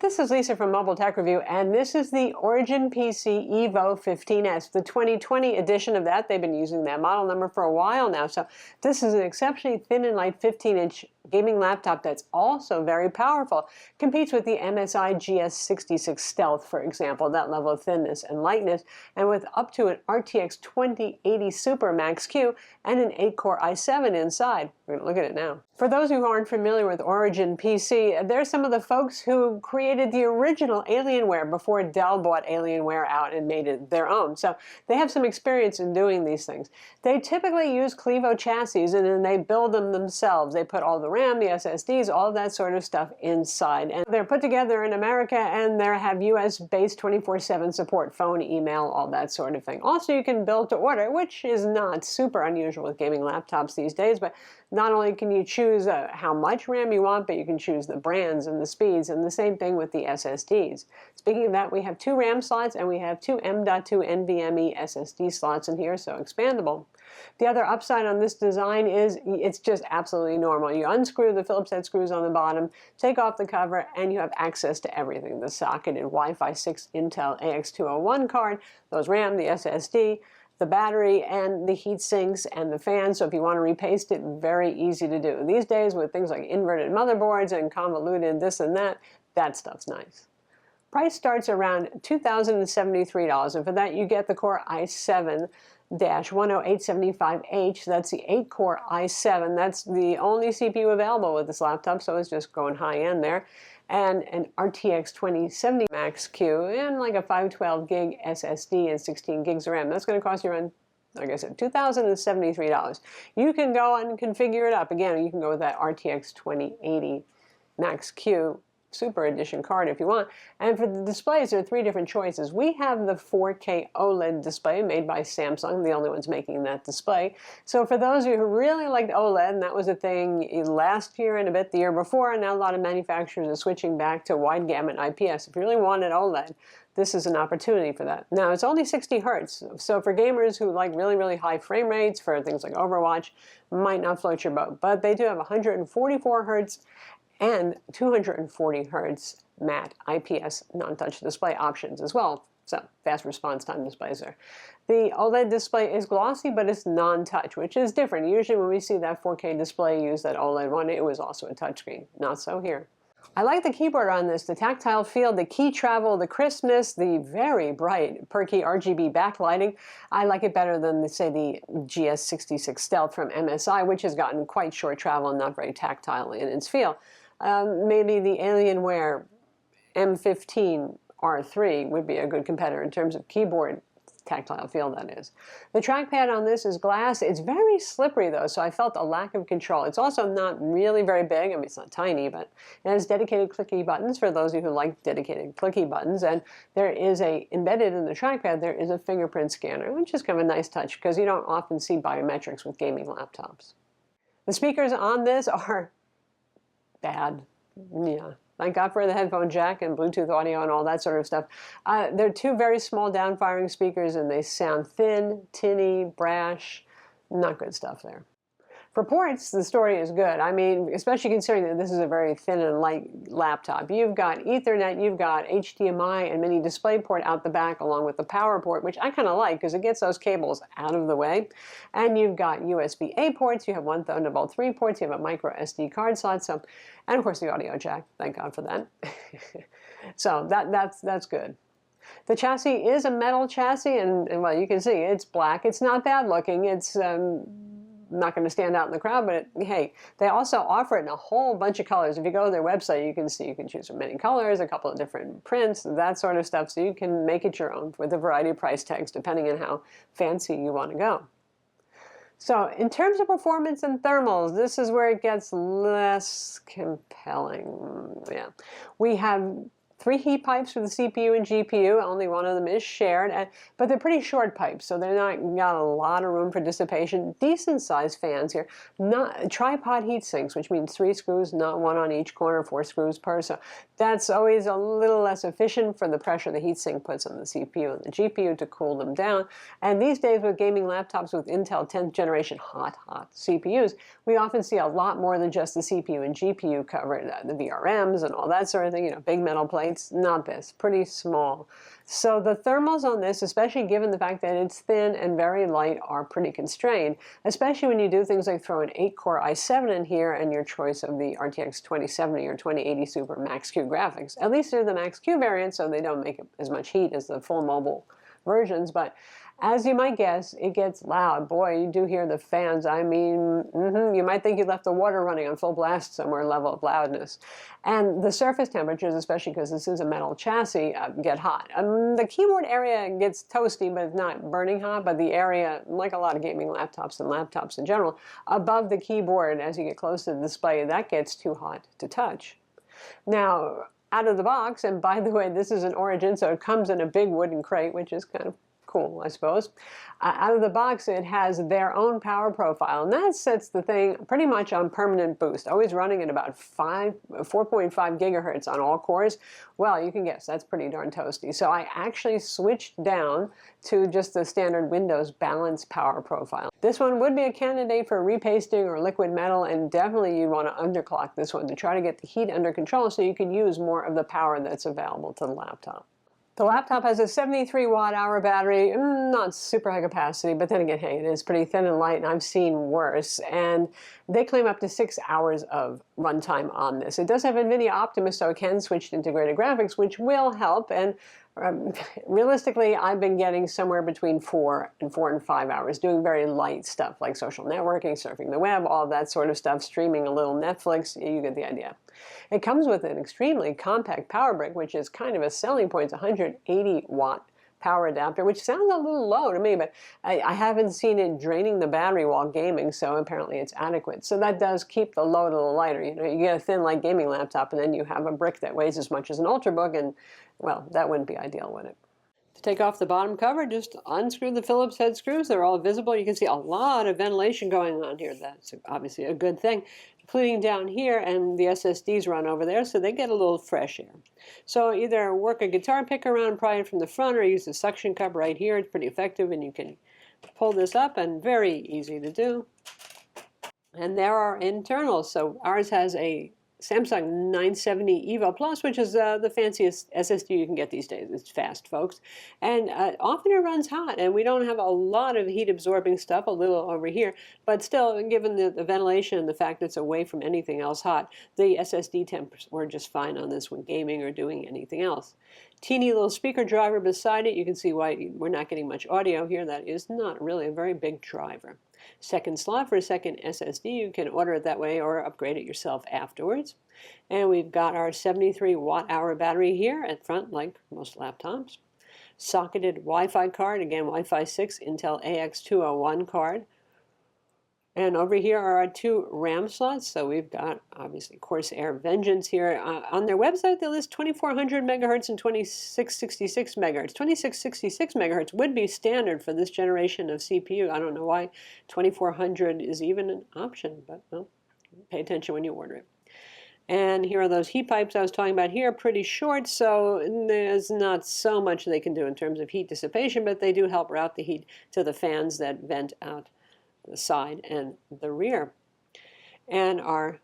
This is Lisa from Mobile Tech Review, and this is the Origin PC EVO15-S, the 2020 edition of that. They've been using that model number for a while now, so this is an exceptionally thin and light 15-inch gaming laptop that's also very powerful. Competes with the MSI GS66 Stealth, for example, that level of thinness and lightness, and with up to an RTX 2080 Super Max-Q and an 8-core i7 inside. We're going to look at it now. For those who aren't familiar with Origin PC, they're some of the folks who created the original Alienware before Dell bought Alienware out and made it their own. So they have some experience in doing these things. They typically use Clevo chassis, and then they build them themselves. They put all the RAM, the SSDs, all of that sort of stuff inside. And they're put together in America, and they have US-based 24/7 support, phone, email, all that sort of thing. Also, you can build to order, which is not super unusual with gaming laptops these days, but not only can you choose how much RAM you want, but you can choose the brands and the speeds, and the same thing with the SSDs. Speaking of that, we have 2 RAM slots and we have 2 M.2 NVMe SSD slots in here, so expandable. The other upside on this design is it's just absolutely normal. You unscrew the Phillips head screws on the bottom, take off the cover, and you have access to everything. The socketed Wi-Fi 6 Intel AX201 card, those RAM, the SSD, the battery, and the heat sinks and the fan. So if you want to repaste it, very easy to do. These days with things like inverted motherboards and convoluted this and that stuff's nice. Price starts around $2,073, and for that you get the Core i7-10875H. That's the 8-core i7. That's the only CPU available with this laptop, so it's just going high-end there. And an RTX 2070 Max-Q and like a 512 gig SSD and 16 gigs of RAM. That's going to cost you around, like I said, $2,073. You can go and configure it up. Again, you can go with that RTX 2080 Max-Q Super Edition card if you want. And for the displays, there are 3 different choices. We have the 4K OLED display made by Samsung, the only ones making that display. So for those of you who really liked OLED, and that was a thing last year and a bit the year before, and now a lot of manufacturers are switching back to wide gamut IPS. If you really wanted OLED, this is an opportunity for that. Now, it's only 60 hertz, so for gamers who like really, really high frame rates for things like Overwatch, might not float your boat. But they do have 144 hertz and 240 hertz matte IPS non-touch display options as well. So fast response time displays there. The OLED display is glossy, but it's non-touch, which is different. Usually when we see that 4K display use that OLED one, it was also a touchscreen. Not so here. I like the keyboard on this, the tactile feel, the key travel, the crispness, the very bright Perky Rgb backlighting. I like it better than, say, the GS66 Stealth from MSI, which has gotten quite short travel and not very tactile in its feel. Maybe the Alienware M15R3 would be a good competitor in terms of keyboard tactile feel, that is. The trackpad on this is glass. It's very slippery though, so I felt a lack of control. It's also not really very big. I mean, it's not tiny, but it has dedicated clicky buttons for those of you who like dedicated clicky buttons. And there is embedded in the trackpad, there is a fingerprint scanner, which is kind of a nice touch because you don't often see biometrics with gaming laptops. The speakers on this are bad. Yeah. Thank God for the headphone jack and Bluetooth audio and all that sort of stuff. They're 2 very small down-firing speakers, and they sound thin, tinny, brash. Not good stuff there. For ports, the story is good. I mean, especially considering that this is a very thin and light laptop. You've got Ethernet, you've got HDMI and mini DisplayPort out the back along with the power port, which I kind of like because it gets those cables out of the way. And you've got USB-A ports, you have 1 Thunderbolt 3 ports, you have a micro SD card slot, so, and of course the audio jack, thank God for that. So that's good. The chassis is a metal chassis, and well, you can see it's black. It's not bad looking. It's not going to stand out in the crowd, but hey, they also offer it in a whole bunch of colors. If you go to their website, you can see you can choose from many colors, a couple of different prints, that sort of stuff, so you can make it your own with a variety of price tags depending on how fancy you want to go. So in terms of performance and thermals, this is where it gets less compelling. Yeah, we have 3 heat pipes for the CPU and GPU. Only one of them is shared, but they're pretty short pipes, so they're not got a lot of room for dissipation. Decent sized fans here. Not tripod heat sinks, which means 3 screws, not one on each corner, 4 screws per. So that's always a little less efficient for the pressure the heatsink puts on the CPU and the GPU to cool them down. And these days with gaming laptops with Intel 10th generation hot CPUs, we often see a lot more than just the CPU and GPU covered, the VRMs and all that sort of thing, you know, big metal plates, not this, pretty small. So the thermals on this, especially given the fact that it's thin and very light, are pretty constrained, especially when you do things like throw an 8-core i7 in here and your choice of the RTX 2070 or 2080 Super Max-Q graphics. At least they're the Max-Q variant, so they don't make as much heat as the full mobile versions, but as you might guess, it gets loud. Boy, you do hear the fans. I mean, you might think you left the water running on full blast somewhere level of loudness. And the surface temperatures, especially because this is a metal chassis, get hot. The keyboard area gets toasty, but it's not burning hot, but the area, like a lot of gaming laptops and laptops in general, above the keyboard as you get close to the display, that gets too hot to touch. Now, out of the box, and by the way, this is an Origin, so it comes in a big wooden crate, which is kind of cool, I suppose. Out of the box, it has their own power profile, and that sets the thing pretty much on permanent boost, always running at about 4.5 gigahertz on all cores. Well, you can guess, that's pretty darn toasty. So I actually switched down to just the standard Windows balanced power profile. This one would be a candidate for repasting or liquid metal, and definitely you want to underclock this one to try to get the heat under control so you can use more of the power that's available to the laptop. The laptop has a 73 watt-hour battery, not super high capacity, but then again, hey, it is pretty thin and light, and I've seen worse. And they claim up to 6 hours of runtime on this. It does have NVIDIA Optimus, so it can switch to integrated graphics, which will help. And realistically, I've been getting somewhere between 4 and 5 hours, doing very light stuff like social networking, surfing the web, all that sort of stuff, streaming a little Netflix. You get the idea. It comes with an extremely compact power brick, which is kind of a selling point. It's a 180 watt power adapter, which sounds a little low to me, but I haven't seen it draining the battery while gaming, so apparently it's adequate. So that does keep the load a little lighter. You know, you get a thin, light gaming laptop, and then you have a brick that weighs as much as an Ultrabook, and, well, that wouldn't be ideal, would it? To take off the bottom cover, just unscrew the Phillips head screws. They're all visible. You can see a lot of ventilation going on here. That's obviously a good thing, including down here, and the SSDs run over there, so they get a little fresh air. So either work a guitar pick around and pry it from the front, or use the suction cup right here. It's pretty effective, and you can pull this up, and very easy to do. And there are internals. So ours has a Samsung 970 EVO Plus, which is the fanciest SSD you can get these days. It's fast, folks. And often it runs hot, and we don't have a lot of heat-absorbing stuff, a little over here, but still, given the ventilation and the fact that it's away from anything else hot, the SSD temps were just fine on this when gaming or doing anything else. Teeny little speaker driver beside it. You can see why we're not getting much audio here. That is not really a very big driver. Second slot for a second SSD. You can order it that way or upgrade it yourself afterwards. And we've got our 73 watt-hour battery here at front, like most laptops. Socketed Wi-Fi card, again Wi-Fi 6 Intel AX201 card. And over here are our 2 RAM slots. So we've got, obviously, Corsair Vengeance here. On their website, they list 2400 megahertz and 2666 megahertz. 2666 megahertz would be standard for this generation of CPU. I don't know why 2400 is even an option, but well, pay attention when you order it. And here are those heat pipes I was talking about here, pretty short, so there's not so much they can do in terms of heat dissipation, but they do help route the heat to the fans that vent out the side and the rear. And our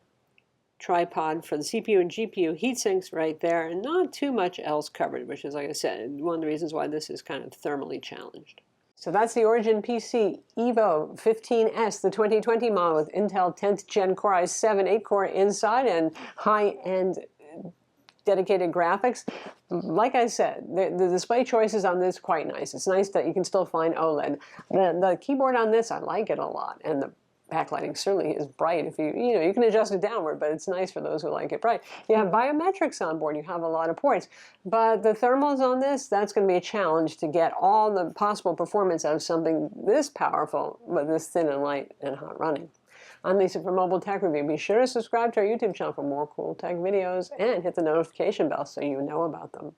tripod for the CPU and GPU heat sinks right there, and not too much else covered, which is, like I said, one of the reasons why this is kind of thermally challenged. So that's the Origin PC EVO15-S, the 2020 model with Intel 10th Gen Core i7 8-core inside and high-end dedicated graphics. Like I said, the display choices on this are quite nice. It's nice that you can still find OLED. The keyboard on this, I like it a lot. And the backlighting certainly is bright. If you can adjust it downward, but it's nice for those who like it bright. You have biometrics on board. You have a lot of ports. But the thermals on this, that's going to be a challenge to get all the possible performance out of something this powerful, but this thin and light and hot running. I'm Lisa from Mobile Tech Review. Be sure to subscribe to our YouTube channel for more cool tech videos and hit the notification bell so you know about them.